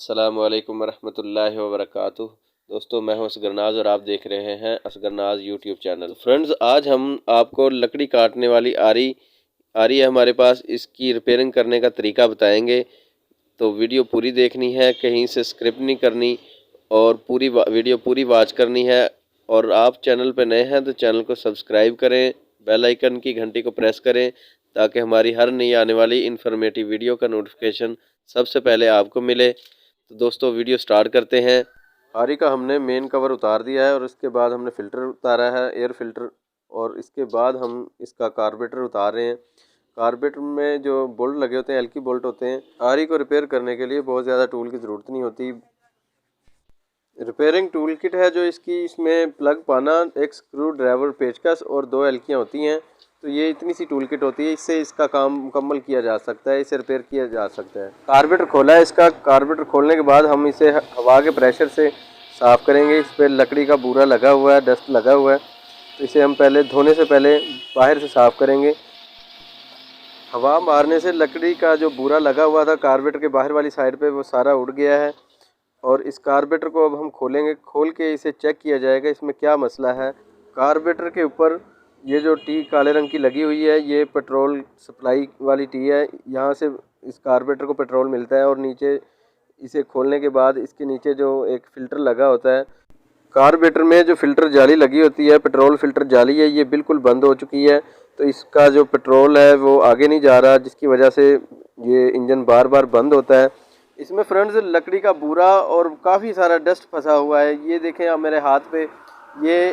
अस्सलामु अलैकुम वरहमतुल्लाहि वबरकातुह। दोस्तों, मैं हूं असगर नाज और आप देख रहे हैं असगर नाज यूट्यूब चैनल। फ्रेंड्स, आज हम आपको लकड़ी काटने वाली आरी है हमारे पास, इसकी रिपेयरिंग करने का तरीका बताएंगे। तो वीडियो पूरी देखनी है, कहीं से स्किप नहीं करनी और वीडियो पूरी वॉच करनी है। और आप चैनल पर नए हैं तो चैनल को सब्सक्राइब करें, बेल आइकन की घंटी को प्रेस करें ताकि हमारी हर नई आने वाली इन्फॉर्मेटिव वीडियो का नोटिफिकेशन सबसे पहले आपको मिले। तो दोस्तों, वीडियो स्टार्ट करते हैं। आरी का हमने मेन कवर उतार दिया है और इसके बाद हमने फ़िल्टर उतारा है, एयर फिल्टर। और इसके बाद हम इसका कार्बोरेटर उतार रहे हैं। कार्बोरेटर में जो बोल्ट लगे होते हैं, एल की बोल्ट होते हैं। आरी को रिपेयर करने के लिए बहुत ज़्यादा टूल की ज़रूरत नहीं होती। रिपेयरिंग टूल किट है जो इसमें प्लग पाना, एक स्क्रू ड्राइवर, पेचकस और 2 एलकियाँ होती हैं। तो ये इतनी सी टूल किट होती है, इससे इसका काम मुकम्मल किया जा सकता है, इसे रिपेयर किया जा सकता है। कार्बोरेटर खोला है, इसका कार्बोरेटर खोलने के बाद हम इसे हवा के प्रेशर से साफ़ करेंगे। इस पर लकड़ी का बूरा लगा हुआ है, डस्ट लगा हुआ है, तो इसे हम पहले धोने से पहले बाहर से साफ़ करेंगे। हवा मारने से लकड़ी का जो बूरा लगा हुआ था कार्बोरेटर के बाहर वाली साइड पे, वो सारा उड़ गया है। और इस कार्बोरेटर को अब हम खोलेंगे, खोल के इसे चेक किया जाएगा इसमें क्या मसला है। कार्बोरेटर के ऊपर ये जो टी काले रंग की लगी हुई है, ये पेट्रोल सप्लाई वाली टी है। यहाँ से इस कार्बोरेटर को पेट्रोल मिलता है और नीचे इसे खोलने के बाद इसके नीचे जो एक फ़िल्टर लगा होता है, कार्बोरेटर में जो फ़िल्टर जाली लगी होती है, पेट्रोल फ़िल्टर जाली है, ये बिल्कुल बंद हो चुकी है। तो इसका जो पेट्रोल है वो आगे नहीं जा रहा, जिसकी वजह से ये इंजन बार बार बंद होता है। इसमें फ्रेंड्स लकड़ी का बूरा और काफ़ी सारा डस्ट फंसा हुआ है। ये देखें आप मेरे हाथ पे, ये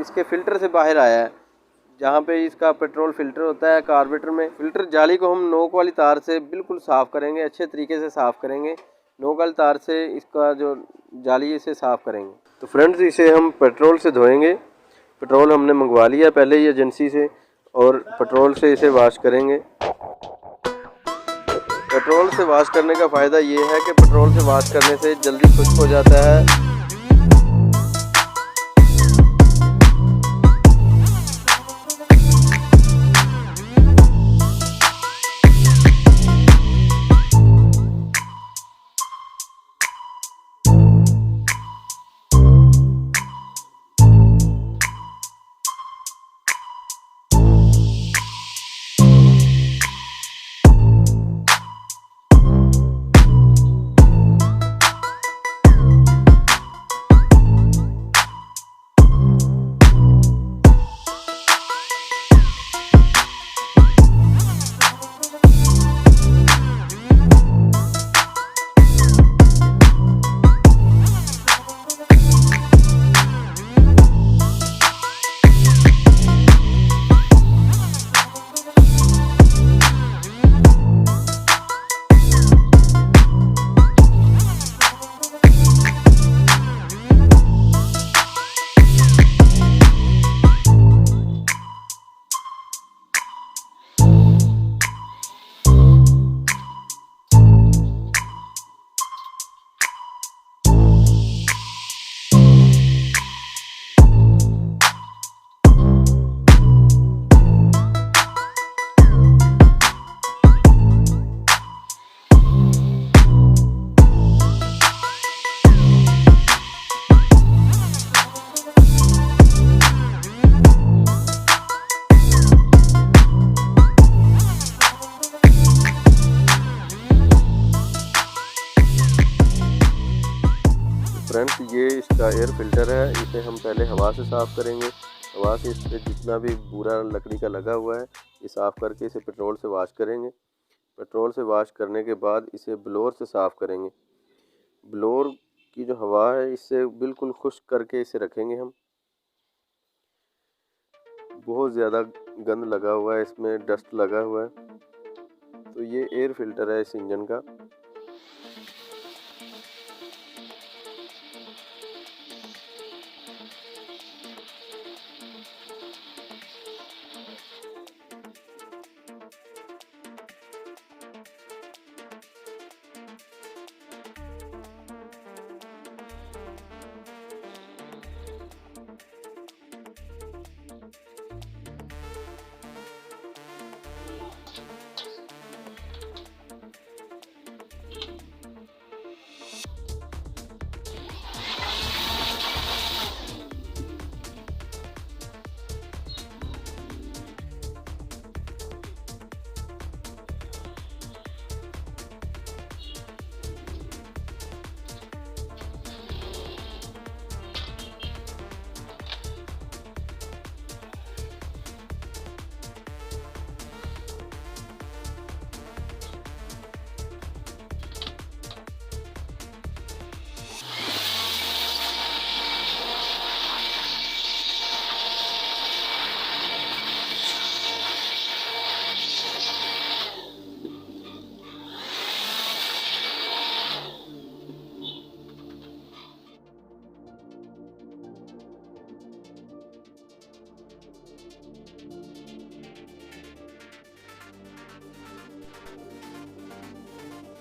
इसके फ़िल्टर से बाहर आया है, जहाँ पे इसका पेट्रोल फ़िल्टर होता है कार्बोरेटर में। फ़िल्टर जाली को हम नोक वाली तार से बिल्कुल साफ़ करेंगे, अच्छे तरीके से साफ़ करेंगे। नोक वाली तार से इसका जो जाली इसे साफ़ करेंगे। तो फ्रेंड्स, इसे हम पेट्रोल से धोएंगे। पेट्रोल हमने मंगवा लिया पहले ही एजेंसी से, और पेट्रोल से इसे वॉश करेंगे। पेट्रोल से वॉश करने का फ़ायदा ये है कि पेट्रोल से वॉश करने से जल्दी खुश्क हो जाता है। फ्रेंड्स, ये इसका एयर फिल्टर है, इसे हम पहले हवा से साफ़ करेंगे। हवा से इस पर जितना भी बूरा लकड़ी का लगा हुआ है ये साफ़ करके इसे पेट्रोल से वॉश करेंगे। पेट्रोल से वॉश करने के बाद इसे ब्लोअर से साफ़ करेंगे। ब्लोअर की जो हवा है इससे बिल्कुल खुश्क करके इसे रखेंगे हम। बहुत ज़्यादा गंद लगा हुआ है, इसमें डस्ट लगा हुआ है। तो ये एयर फिल्टर है इस इंजन का।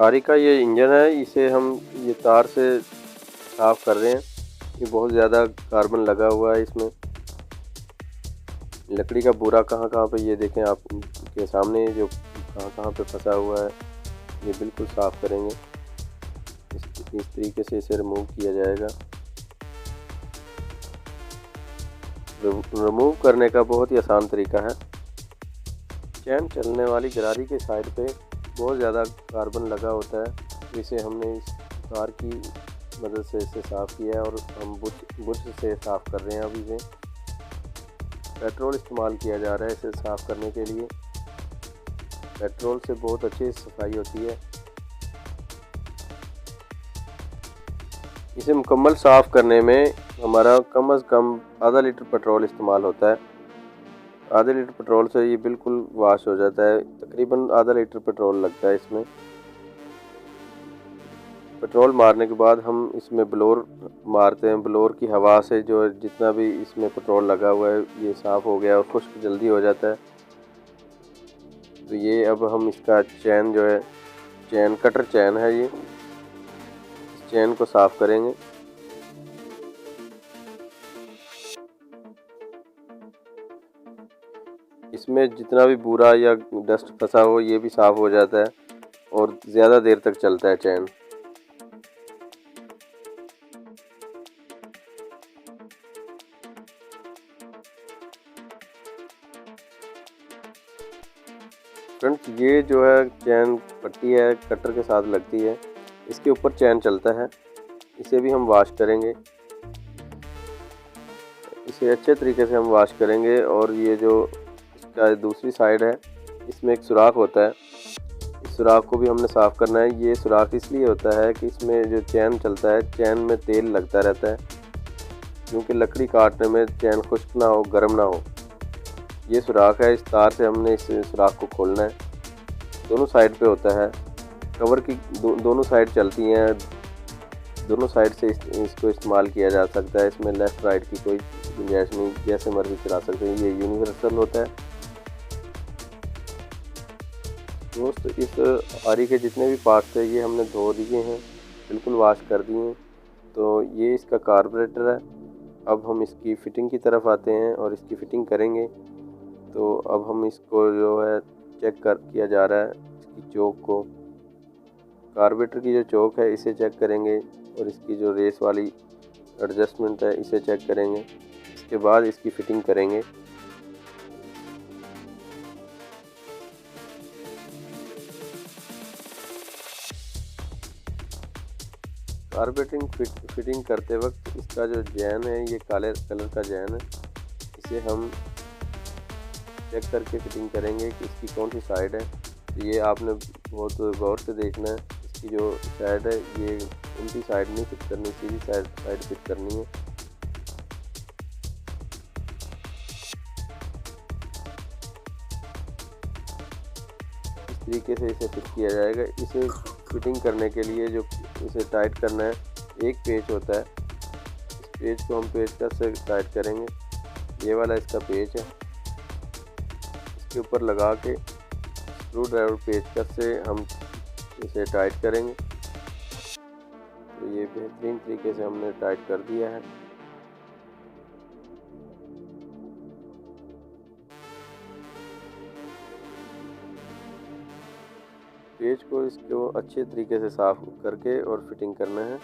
आरी का ये इंजन है, इसे हम ये तार से साफ़ कर रहे हैं। ये बहुत ज़्यादा कार्बन लगा हुआ है इसमें। लकड़ी का बूरा कहाँ कहाँ पे, ये देखें आप के सामने जो कहाँ कहाँ पे फंसा हुआ है, ये बिल्कुल साफ़ करेंगे। इस तरीके से इसे रिमूव किया जाएगा। रिमूव करने का बहुत ही आसान तरीका है। चैन चलने वाली गरारी के साइड पे बहुत ज़्यादा कार्बन लगा होता है। इसे हमने इस तार की मदद से इसे साफ़ किया है और हम बुश से साफ़ कर रहे हैं। अभी से पेट्रोल इस्तेमाल किया जा रहा है इसे साफ़ करने के लिए। पेट्रोल से बहुत अच्छी सफाई होती है। इसे मुकम्मल साफ़ करने में हमारा कम से कम आधा लीटर पेट्रोल इस्तेमाल होता है। आधे लीटर पेट्रोल से ये बिल्कुल वाश हो जाता है। तकरीबन आधा लीटर पेट्रोल लगता है इसमें। पेट्रोल मारने के बाद हम इसमें ब्लोर मारते हैं। ब्लोर की हवा से जो जितना भी इसमें पेट्रोल लगा हुआ है ये साफ़ हो गया और खुश्क जल्दी हो जाता है। तो ये अब हम इसका चैन जो है, चैन कटर चैन है, ये इस चैन को साफ़ करेंगे। इसमें जितना भी बूरा या डस्ट फंसा हो ये भी साफ़ हो जाता है और ज़्यादा देर तक चलता है चैन। फ्रेंड्स, ये जो है चैन पट्टी है कटर के साथ लगती है, इसके ऊपर चैन चलता है। इसे भी हम वॉश करेंगे। इसे अच्छे तरीके से हम वॉश करेंगे। और ये जो इसका दूसरी साइड है इसमें एक सुराख होता है, इस सुराख को भी हमने साफ़ करना है। ये सुराख इसलिए होता है कि इसमें जो चैन चलता है चैन में तेल लगता रहता है, क्योंकि लकड़ी काटने में चैन खुश्क ना हो, गर्म ना हो। ये सुराख है, इस तार से हमने इस सुराख को खोलना है। दोनों साइड पे होता है कवर की, दोनों साइड चलती हैं। दोनों साइड से इसको इस्तेमाल किया जा सकता है। इसमें लेफ़्ट राइट की कोई गुंजाइश नहीं, जैसे मर्जी चला सकते हैं। ये यूनिवर्सल होता है। दोस्त, इस आरी के जितने भी पार्ट्स थे ये हमने धो दिए हैं, बिल्कुल वॉश कर दिए हैं। तो ये इसका कार्बोरेटर है। अब हम इसकी फ़िटिंग की तरफ आते हैं और इसकी फ़िटिंग करेंगे। तो अब हम इसको जो है चेक किया जा रहा है, इसकी चोक को, कार्बोरेटर की जो चोक है इसे चेक करेंगे और इसकी जो रेस वाली एडजस्टमेंट है इसे चेक करेंगे। इसके बाद इसकी फ़िटिंग करेंगे। कार्बोरेटिंग फिटिंग करते वक्त इसका जो जैन है, ये काले कलर का जैन है, इसे हम चेक करके फिटिंग करेंगे कि इसकी कौन सी साइड है। तो ये आपने बहुत गौर से देखना है। इसकी जो साइड है ये उल्टी साइड नहीं फिट करनी, सीधी साइड फिट करनी है। इस तरीके से इसे फिट किया जाएगा। इसे फिटिंग करने के लिए जो इसे टाइट करना है, एक पेच होता है। इस पेच को हम पेचकस से टाइट करेंगे। ये वाला इसका पेच है, इसके ऊपर लगा के स्क्रू ड्राइवर पेचकस से हम इसे टाइट करेंगे। तो ये बेहतरीन तरीके से हमने टाइट कर दिया है। पेच को इसको अच्छे तरीके से साफ करके और फिटिंग करना है।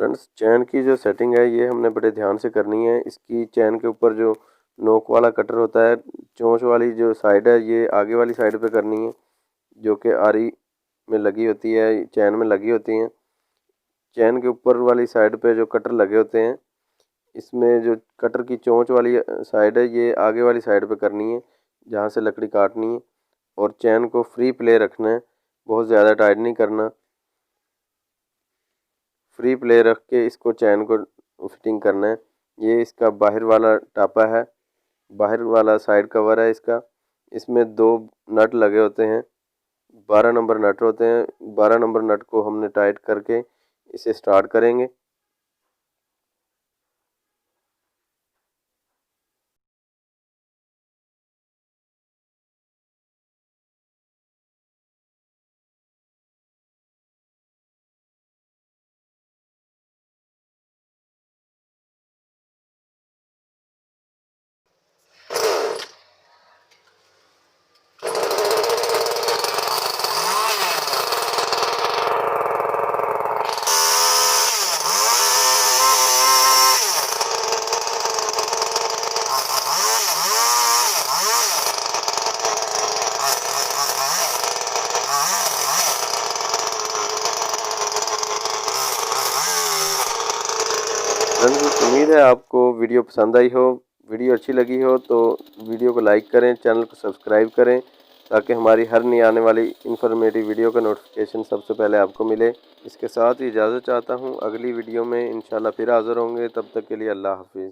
फ्रेंड्स चैन की जो सेटिंग है ये हमने बड़े ध्यान से करनी है। इसकी चैन के ऊपर जो नोक वाला कटर होता है, चोंच वाली जो साइड है ये आगे वाली साइड पे करनी है, जो कि आरी में लगी होती है, चैन में लगी होती हैं। चैन के ऊपर वाली साइड पे जो कटर लगे होते हैं, इसमें जो कटर की चोंच वाली साइड है ये आगे वाली साइड पे करनी है, जहाँ से लकड़ी काटनी है। और चैन को फ्री प्ले रखना है, बहुत ज़्यादा टाइट नहीं करना। फ्री प्ले रख के इसको चैन को फिटिंग करना है। ये इसका बाहर वाला टापा है, बाहर वाला साइड कवर है इसका। इसमें 2 नट लगे होते हैं, 12 नंबर नट होते हैं। 12 नंबर नट को हमने टाइट करके इसे स्टार्ट करेंगे। फ्रेंड्स उम्मीद है आपको वीडियो पसंद आई हो। वीडियो अच्छी लगी हो तो वीडियो को लाइक करें, चैनल को सब्सक्राइब करें, ताकि हमारी हर नई आने वाली इन्फॉर्मेटिव वीडियो का नोटिफिकेशन सबसे पहले आपको मिले। इसके साथ ही इजाज़त चाहता हूँ, अगली वीडियो में इंशाल्लाह फिर हाज़िर होंगे। तब तक के लिए अल्लाह हाफिज़।